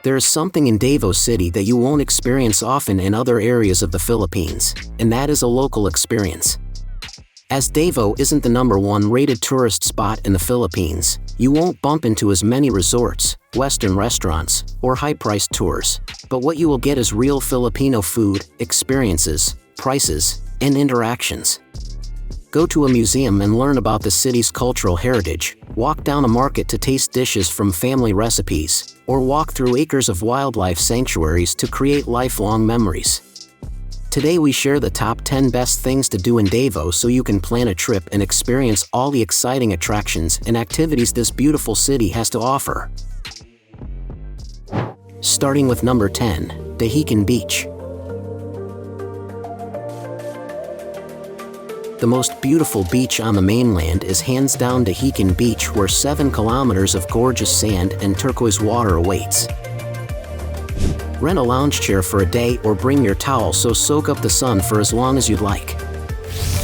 There is something in Davao City that you won't experience often in other areas of the Philippines, and that is a local experience. As Davao isn't the #1 rated tourist spot in the Philippines, you won't bump into as many resorts, Western restaurants, or high-priced tours. But what you will get is real Filipino food, experiences, prices, and interactions. Go to a museum and learn about the city's cultural heritage, walk down a market to taste dishes from family recipes, or walk through acres of wildlife sanctuaries to create lifelong memories. Today we share the top 10 best things to do in Davao so you can plan a trip and experience all the exciting attractions and activities this beautiful city has to offer. Starting with number 10, Dahican Beach. The most beautiful beach on the mainland is hands down Dahican Beach, where 7 kilometers of gorgeous sand and turquoise water awaits. Rent a lounge chair for a day or bring your towel so soak up the sun for as long as you'd like.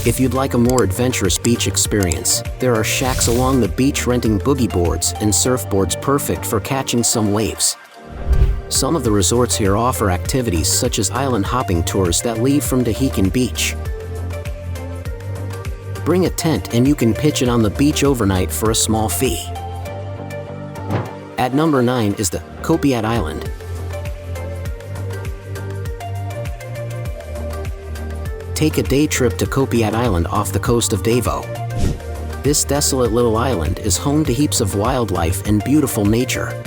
If you'd like a more adventurous beach experience, there are shacks along the beach renting boogie boards and surfboards perfect for catching some waves. Some of the resorts here offer activities such as island hopping tours that leave from Dahican Beach. Bring a tent and you can pitch it on the beach overnight for a small fee. At number 9 is the Kopiat Island. Take a day trip to Kopiat Island off the coast of Davao. This desolate little island is home to heaps of wildlife and beautiful nature.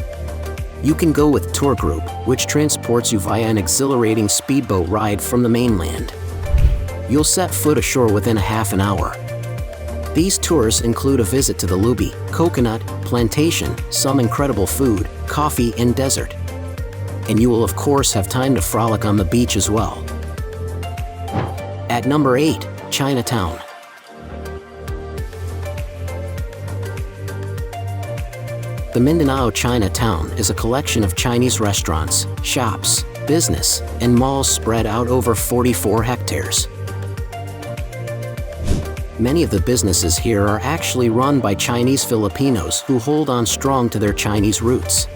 You can go with tour group, which transports you via an exhilarating speedboat ride from the mainland. You'll set foot ashore within a half an hour. These tours include a visit to the Lubi, coconut, plantation, some incredible food, coffee, and desert. And you will of course have time to frolic on the beach as well. At number 8, Chinatown. The Mindanao Chinatown is a collection of Chinese restaurants, shops, business, and malls spread out over 44 hectares. Many of the businesses here are actually run by Chinese Filipinos who hold on strong to their Chinese roots.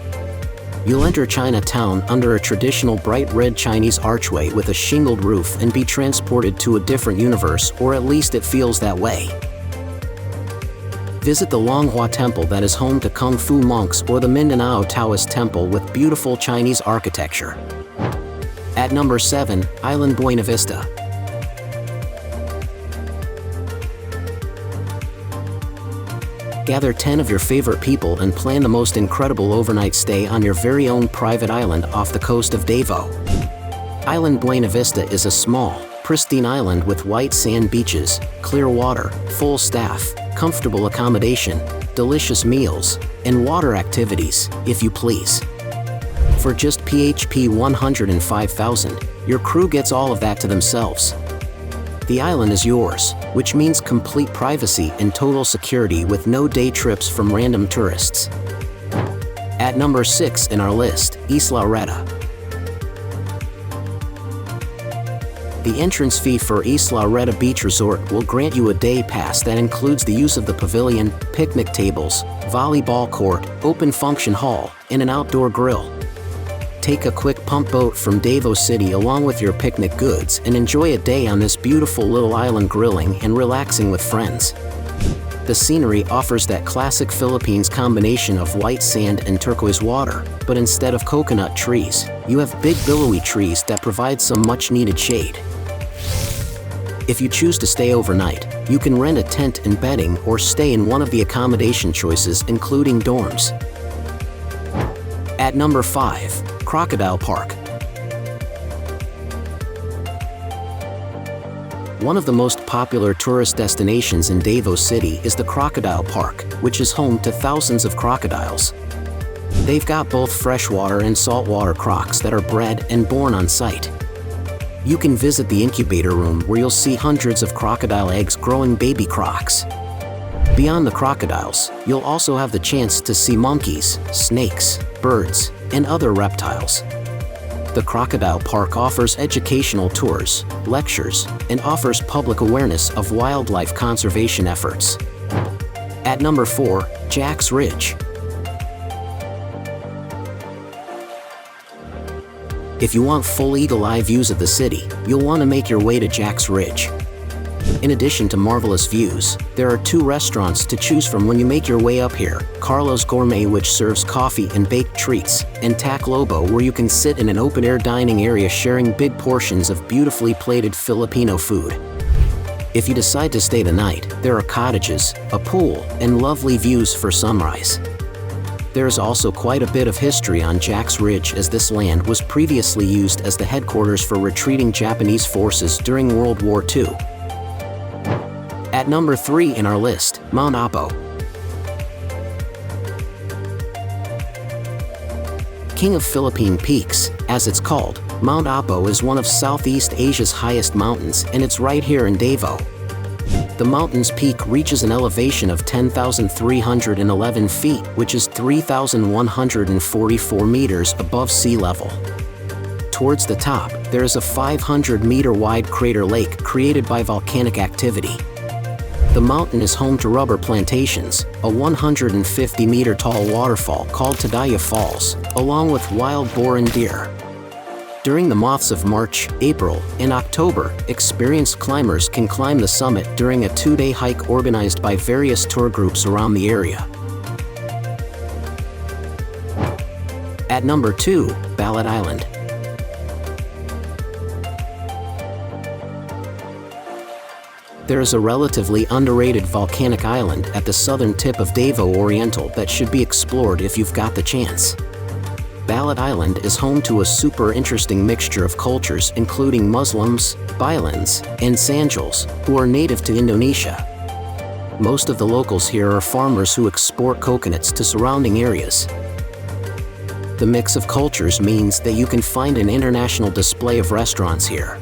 You'll enter Chinatown under a traditional bright red Chinese archway with a shingled roof and be transported to a different universe, or at least it feels that way. Visit the Longhua Temple that is home to Kung Fu monks, or the Mindanao Taoist Temple with beautiful Chinese architecture. At number 7, Island Buenavista. Gather 10 of your favorite people and plan the most incredible overnight stay on your very own private island off the coast of Davao. Island Buenavista is a small, pristine island with white sand beaches, clear water, full staff, comfortable accommodation, delicious meals, and water activities, if you please. For just PHP 105,000, your crew gets all of that to themselves. The island is yours, which means complete privacy and total security with no day trips from random tourists. At number 6 in our list, Isla Reta. The entrance fee for Isla Reta Beach Resort will grant you a day pass that includes the use of the pavilion, picnic tables, volleyball court, open function hall, and an outdoor grill. Take a quick pump boat from Davao City along with your picnic goods and enjoy a day on this beautiful little island grilling and relaxing with friends. The scenery offers that classic Philippines combination of white sand and turquoise water, but instead of coconut trees, you have big billowy trees that provide some much-needed shade. If you choose to stay overnight, you can rent a tent and bedding or stay in one of the accommodation choices including dorms. At number 5, Crocodile Park. One of the most popular tourist destinations in Davao City is the Crocodile Park, which is home to thousands of crocodiles. They've got both freshwater and saltwater crocs that are bred and born on site. You can visit the incubator room where you'll see hundreds of crocodile eggs growing baby crocs. Beyond the crocodiles, you'll also have the chance to see monkeys, snakes, birds, and other reptiles. The Crocodile Park offers educational tours, lectures, and offers public awareness of wildlife conservation efforts. At number 4, Jack's Ridge. If you want full eagle-eye views of the city, you'll want to make your way to Jack's Ridge. In addition to marvelous views, there are 2 restaurants to choose from when you make your way up here: Carlo's Gourmet, which serves coffee and baked treats, and Tac Lobo, where you can sit in an open-air dining area sharing big portions of beautifully plated Filipino food. If you decide to stay the night, there are cottages, a pool, and lovely views for sunrise. There is also quite a bit of history on Jack's Ridge, as this land was previously used as the headquarters for retreating Japanese forces during World War II. At number 3 in our list, Mount Apo. King of Philippine Peaks, as it's called, Mount Apo is one of Southeast Asia's highest mountains, and it's right here in Davao. The mountain's peak reaches an elevation of 10,311 feet, which is 3,144 meters above sea level. Towards the top, there is a 500-meter-wide crater lake created by volcanic activity. The mountain is home to rubber plantations, a 150-meter-tall waterfall called Tadaya Falls, along with wild boar and deer. During the months of March, April, and October, experienced climbers can climb the summit during a 2-day hike organized by various tour groups around the area. At number 2, Balut Island. There is a relatively underrated volcanic island at the southern tip of Davao Oriental that should be explored if you've got the chance. Balut Island is home to a super interesting mixture of cultures, including Muslims, Bilans, and Sanjals, who are native to Indonesia. Most of the locals here are farmers who export coconuts to surrounding areas. The mix of cultures means that you can find an international display of restaurants here.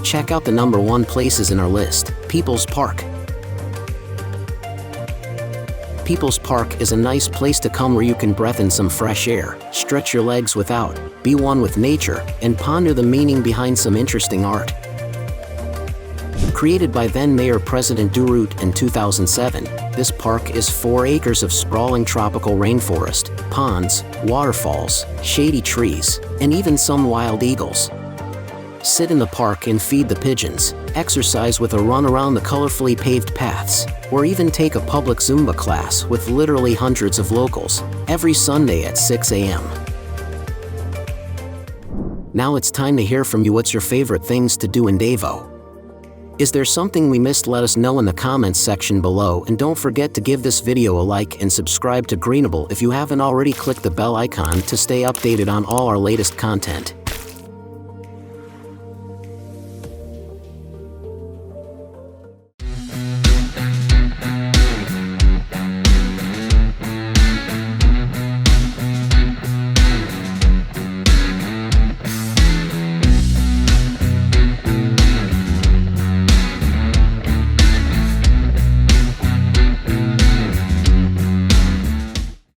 Check out the number 1 places in our list, People's Park. People's Park is a nice place to come where you can breathe in some fresh air, stretch your legs without, be one with nature, and ponder the meaning behind some interesting art. Created by then-Mayor President Durut in 2007, this park is 4 acres of sprawling tropical rainforest, ponds, waterfalls, shady trees, and even some wild eagles. Sit in the park and feed the pigeons, exercise with a run around the colorfully paved paths, or even take a public Zumba class with literally hundreds of locals, every Sunday at 6 a.m. Now it's time to hear from you. What's your favorite things to do in Davao? Is there something we missed? Let us know in the comments section below, and don't forget to give this video a like and subscribe to Greenable if you haven't already. Click the bell icon to stay updated on all our latest content.